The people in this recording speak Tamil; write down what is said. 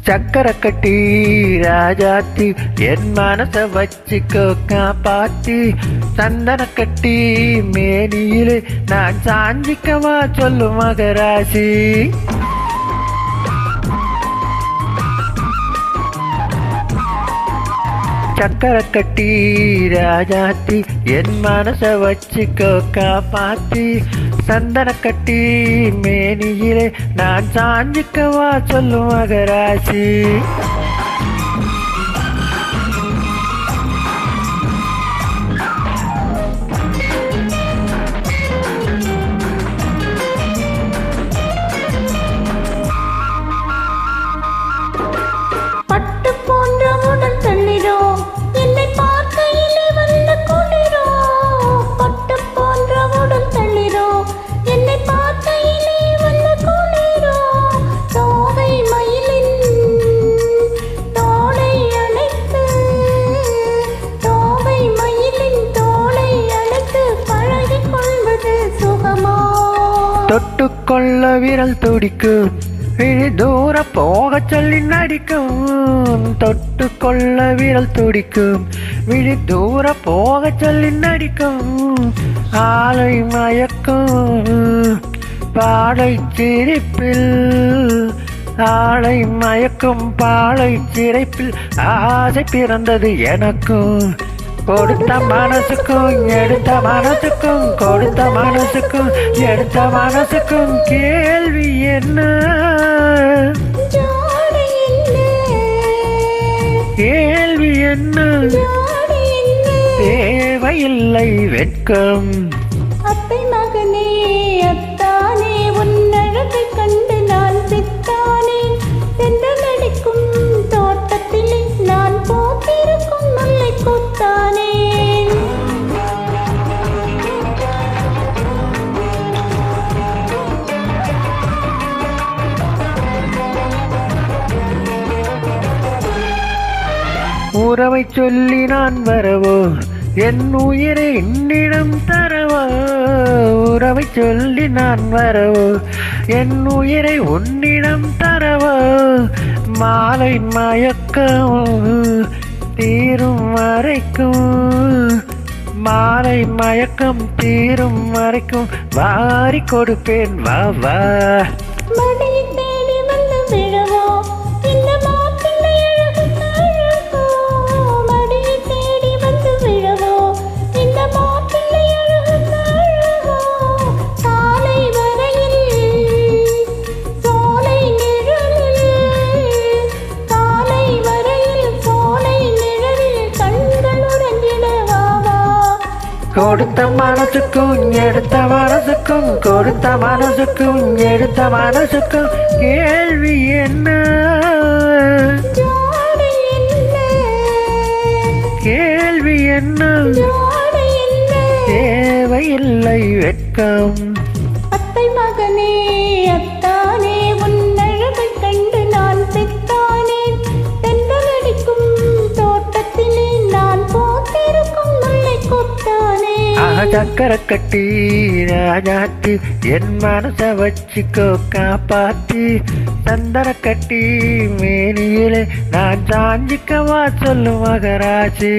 சக்கரை கட்டி ராஜாத்தி என் மனச வச்சுக்கோ காப்பாத்தி சந்தன கட்டி மேனியிலே நான் சாஞ்சிக்கவா சொல்லு மகராசி. சக்கரை கட்டி ராஜாத்தி என் மனச வச்சுக்கோ காப்பாத்தி சந்தன கட்டி மேனியிலே நான் சாஞ்சிக்கவா சொல்லு மகராசி. தொட்டுக்கொள்ள விரல் துடிக்கும் விழி தூர போக சொல்லி நடிக்கும். தொட்டுக்கொள்ள விரல் துடிக்கும் விழி தூர போக சொல்லி நடிக்கும். ஆளை மயக்கும் பாடை சிரிப்பில் ஆளை மயக்கும் பாடை சிரிப்பில் ஆசை பிறந்தது எனக்கும். கொடுத்த மனசுக்கும் எடுத்த மனசுக்கும் கொடுத்த மனசுக்கும் எடுத்த மனசுக்கும் கேள்வி என்ன கேள்வி என்ன தேவையில்லை வெட்கம். அத்தை மகனே அத்தானே உன்னழகை கண்டு நான் சித்தானே சென்றடிக்கும் தோட்டத்திலே நான் போத்திருக்கும் முல்லை கொத்தானே. உறவை சொல்லி நான் வரவோ என் உயிரை என்னிடம் தரவோ. உறவை சொல்லி நான் வரவோ என் உயிரை உன்னிடம் தரவோ. மாலை மயக்கம் தீரும் வரைக்கும் மாலை மயக்கம் தீரும் வரைக்கும் வாரி கொடுப்பேன் வா வா. கொடுத்த மனசுக்கும் எடுத்த மனசுக்கும் கொடுத்த மனசுக்கும் எடுத்த மனசுக்கும் கேள்வி என்ன கேள்வி என்ன தேவையில்லை வெட்கம். அத்தை மகனே அத்தானே உன்னழகை கண்டு நான் சித்தானே தென்றலடிக்கும் தோட்டத்திலே நான் போத்திருக்கும் முல்லை கொத்தானே. சக்கரை கட்டி ராஜாத்தி என் மனச வச்சுக்கோ காப்பாத்தி சந்தன கட்டி மேனியிலே நான் சாஞ்சிக்கவா சொல்லு மகராசி.